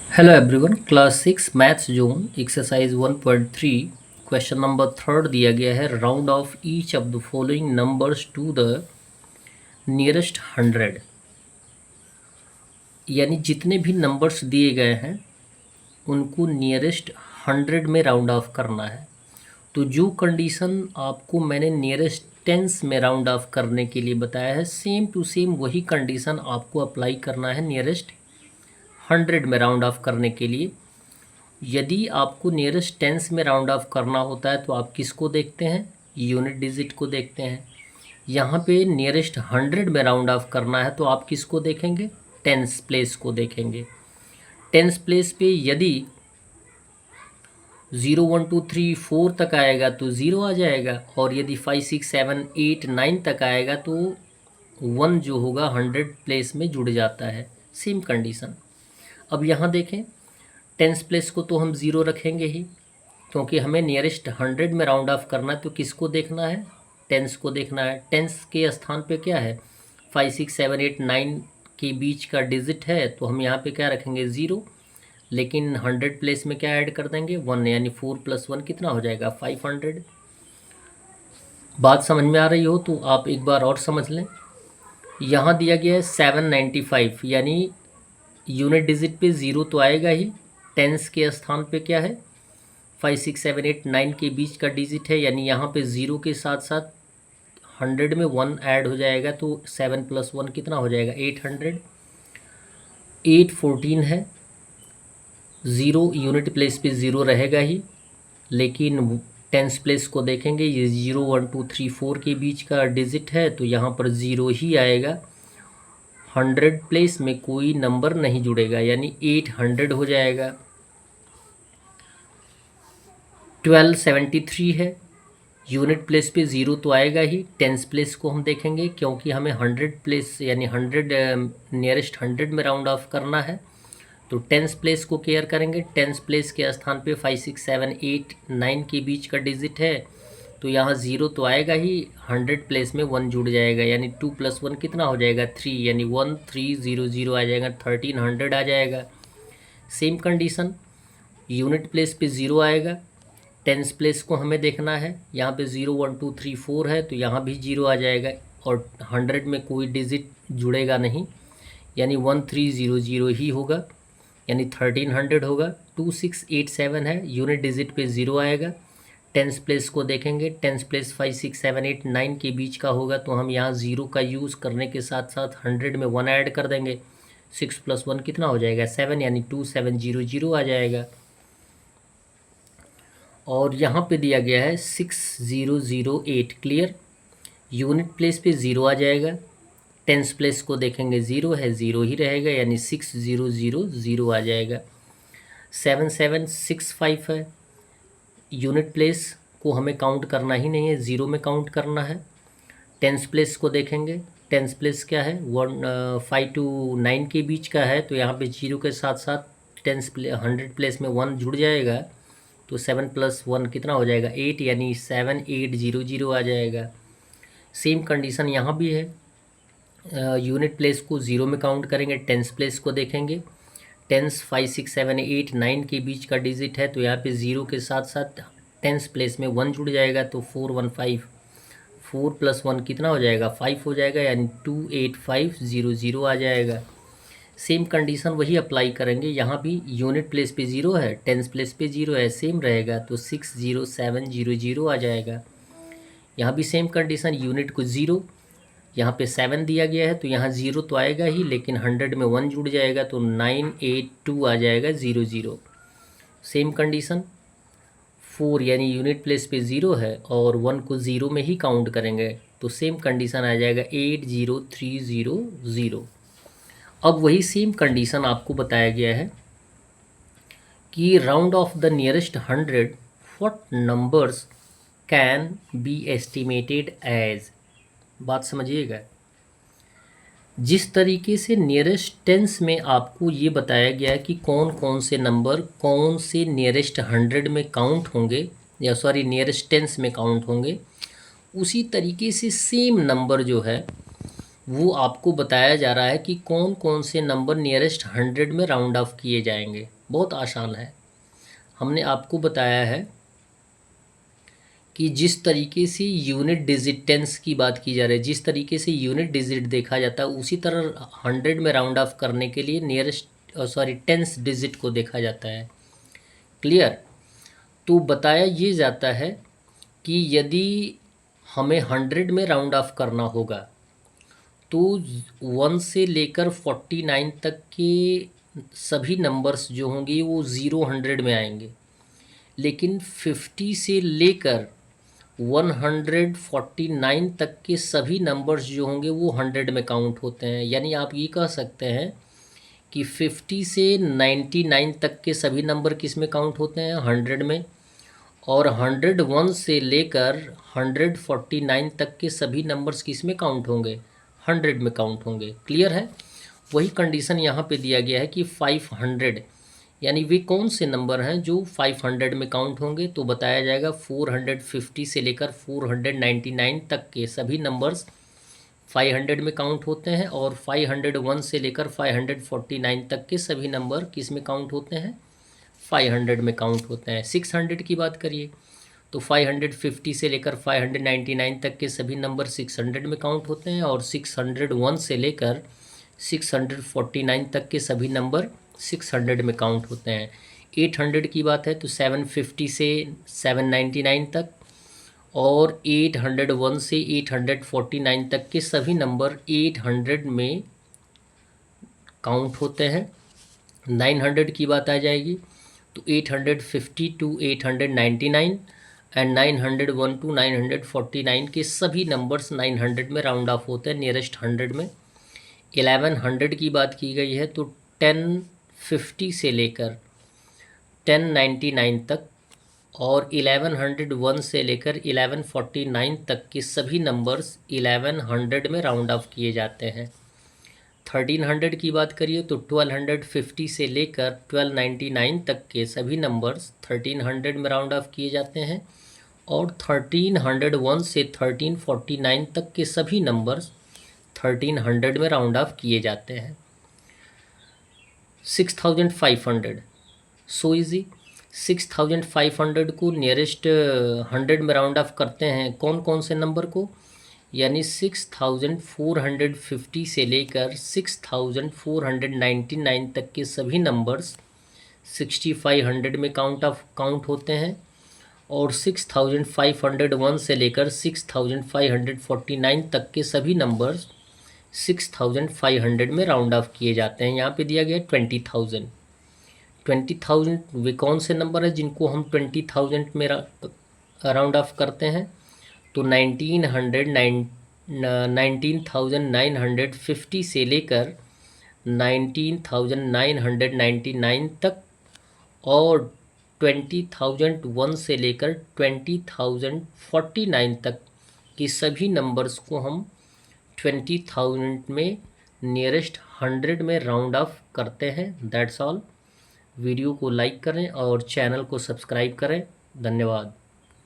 Hello everyone, class 6 maths zone exercise 1.3 question number 3 दिया गया है। Round off each of the following numbers to the nearest 100, यानी जितने भी नंबर्स दिए गए हैं उनको नियरेस्ट 100 में राउंड ऑफ करना है। तो जो कंडीशन आपको मैंने नियरेस्ट टेंस में राउंड ऑफ करने के लिए बताया है, सेम टू सेम वही कंडीशन आपको अप्लाई करना है नियरेस्ट 100 में राउंड ऑफ करने के लिए। यदि आपको नियरेस्ट टेंस में राउंड ऑफ करना होता है तो आप किसको देखते हैं? यूनिट डिजिट को देखते हैं। यहाँ पे नियरेस्ट 100 में राउंड ऑफ करना है तो आप किसको देखेंगे? टेंस प्लेस को देखेंगे। टेंस प्लेस पे यदि 0 1 2 3 4 तक आएगा तो 0 आ जाएगा, और यदि 5 6 7 8 9 तक आएगा तो 1 जो होगा 100 प्लेस में जुड़ जाता है। Same condition. अब यहाँ देखें, टेंस प्लेस को तो हम 0 रखेंगे ही, क्योंकि हमें नियरेस्ट 100 में राउंड ऑफ करना है। तो किसको देखना है? टेंस को देखना है। टेंस के स्थान पे क्या है? 5 6 7 8 9 के बीच का डिजिट है, तो हम यहाँ पे क्या रखेंगे? 0। लेकिन 100 प्लेस में क्या ऐड कर देंगे? 1, यानी 4 + 1 कितना हो जाएगा? 500। बात समझ में आ रही हो तो आप एक बार और समझ लें। यहाँ दिया गया है 795, यानी यूनिट डिजिट पे 0 तो आएगा ही। टेंस के स्थान पे क्या है? 5 6 7 8 9 के बीच का डिजिट है, यानी यहाँ पे 0 के साथ साथ 100 में 1 ऐड हो जाएगा, तो 7 + 1 कितना हो जाएगा? 800। 8 14 है। 0 यूनिट प्लेस पे 0 रहेगा ही, लेकिन टेंस प्लेस को देखेंगे, ये 0 1 2 3 4 के बीच का डिजिट है, तो यहाँ पर 0 ही आएगा। 100 प्लेस में कोई नंबर नहीं जुड़ेगा, यानी 800 हो जाएगा। 1273 है। यूनिट प्लेस पे 0 तो आएगा ही। टेंस प्लेस को हम देखेंगे, क्योंकि हमें 100 प्लेस यानी 100 नियरेस्ट 100 में राउंड ऑफ करना है, तो टेंस प्लेस को केयर करेंगे। टेंस प्लेस के स्थान पे 5 6 7 8 9 के बीच का डिजिट है, तो यहाँ 0 तो आएगा ही। 100 प्लेस में 1 जुड़ जाएगा, यानी 2 + 1 कितना हो जाएगा? 3, यानी 1300 आ जाएगा, 1300 आ जाएगा। सेम कंडीशन, यूनिट प्लेस पे 0 आएगा। टेंस प्लेस को हमें देखना है, यहाँ पे 0 1 2 3 4 है, तो यहाँ भी 0 आ जाएगा, और 100 में कोई डिजिट जुड़ेगा नहीं, यानी 1300 ही होगा, यानी 1300 होगा। 2 6 8 7 है। यूनिट डिजिट पे 0 आएगा। टेंस प्लेस को देखेंगे, टेंस प्लेस 5 6 7 8 9 के बीच का होगा, तो हम यहाँ 0 का यूज़ करने के साथ साथ 100 में 1 ऐड कर देंगे। 6 + 1 कितना हो जाएगा? 7, यानी 2700 आ जाएगा। और यहाँ पे दिया गया है 6008। क्लियर? यूनिट प्लेस पे 0 आ जाएगा। टेंस प्लेस को देखेंगे, 0 है, 0 ही रहेगा, यानी 6000 आ जाएगा। 7765 है। यूनिट प्लेस को हमें काउंट करना ही नहीं है, 0 में काउंट करना है। टेंस प्लेस को देखेंगे, टेंस प्लेस क्या है? 5 to 9 के बीच का है, तो यहाँ पे 0 के साथ साथ 100 प्लेस में 1 जुड़ जाएगा, तो 7 + 1 कितना हो जाएगा? 8, यानी 7800 आ जाएगा। सेम कंडीशन यहाँ भी है। यूनिट प्लेस को 0 में काउंट करेंगे। टेंस प्लेस को देखेंगे, टेंस 5 6 7 8 9 के बीच का डिजिट है, तो यहाँ पे 0 के साथ साथ टेंस प्लेस में 1 जुड़ जाएगा, तो 415। 4 + 1 कितना हो जाएगा? 5 हो जाएगा, यानी 28500 आ जाएगा। सेम कंडीशन वही अप्लाई करेंगे। यहाँ भी यूनिट प्लेस पे 0 है, टेंस प्लेस पे 0 है, सेम रहेगा, तो 60700 आ जाएगा। यहाँ भी सेम कंडीशन, यूनिट को 0, यहाँ पे 7 दिया गया है, तो यहाँ 0 तो आएगा ही, लेकिन 100 में 1 जुड़ जाएगा, तो 982 आ जाएगा, 00। सेम कंडीशन 4, यानी यूनिट प्लेस पे 0 है और 1 को 0 में ही काउंट करेंगे, तो सेम कंडीशन आ जाएगा 80300। अब वही सेम कंडीशन आपको बताया गया है कि round off the nearest 100 what numbers can be estimated as. बात समझिएगा। जिस तरीके से नियरेस्ट टेंस में आपको ये बताया गया है कि कौन कौन से नंबर कौन से नियरेस्ट 100 में काउंट होंगे, या सॉरी नियरेस्ट टेंस में काउंट होंगे, उसी तरीके से सेम नंबर जो है वो आपको बताया जा रहा है कि कौन कौन से नंबर नियरेस्ट 100 में राउंड ऑफ किए जाएंगे। बहुत आसान है। हमने आपको बताया है कि जिस तरीके से यूनिट डिजिट टेंस की बात की जा रही है, जिस तरीके से यूनिट डिजिट देखा जाता है, उसी तरह 100 में राउंड ऑफ करने के लिए टेंस डिजिट को देखा जाता है। क्लियर। तो बताया ये जाता है कि यदि हमें 100 में राउंड ऑफ करना होगा तो 1 से लेकर 49 तक के सभी नंबर्स जो होंगे वो 100 में आएंगे, लेकिन 50 से लेकर 149 तक के सभी नंबर्स जो होंगे वो 100 में काउंट होते हैं। यानी आप ये कह सकते हैं कि 50 से 99 तक के सभी नंबर किस में काउंट होते हैं, 100 में, और 101 से लेकर 149 तक के सभी नंबर्स किस में काउंट होंगे, 100 में काउंट होंगे। क्लियर है। वही कंडीशन यहाँ पे दिया गया है कि 500 यानी वे कौन से नंबर हैं जो 500 में काउंट होंगे। तो बताया जाएगा 450 से लेकर 499 तक के सभी नंबर्स 500 में काउंट होते हैं, और 501 से लेकर 549 तक के सभी नंबर किस में काउंट होते हैं, 500 में काउंट होते हैं। 600 की बात करिए तो 550 से लेकर 599 तक के सभी नंबर 600 में काउंट होते हैं, और 601 से लेकर 649 तक के सभी नंबर 600 में काउंट होते हैं। 800 की बात है तो 750 से 799 तक, और 801 से 849 तक के सभी नंबर 800 में काउंट होते हैं। 900 की बात आ जाएगी तो 850 टू 899 एंड 901 टू 949 के सभी नंबर्स 900 में राउंड ऑफ होते हैं नियरेस्ट 100 में। 1100 की बात की गई है तो 1050 से लेकर 1099 तक, और 1101 से लेकर 1149 तक के सभी नंबर्स 1100 में राउंड ऑफ किए जाते हैं। 1300 की बात करिए तो 1250 से लेकर 1299 तक के सभी नंबर्स 1300 में राउंड ऑफ किए जाते हैं, और 1301 से 1349 तक के सभी नंबर्स 1300 में राउंड ऑफ किए जाते हैं। 6500 सो इजी। 6500 को नियरेस्ट 100 में राउंड ऑफ करते हैं कौन कौन से नंबर को, यानी 6450 से लेकर 6499 तक के सभी नंबर्स 6500 में काउंट होते हैं, और 6501 से लेकर 6549 तक के सभी नंबर्स 6500 में राउंड ऑफ किए जाते हैं। यहाँ पे दिया गया 20,000। 20,000 वे कौन से नंबर है जिनको हम 20,000 में राउंड ऑफ करते हैं, तो 19,950 से लेकर 19,999 तक, और 20,001 से लेकर 20,049 तक की सभी नंबर्स को हम 20,000 में नियरेस्ट 100 में राउंड ऑफ करते हैं। That's all. वीडियो को लाइक करें और चैनल को सब्सक्राइब करें। धन्यवाद।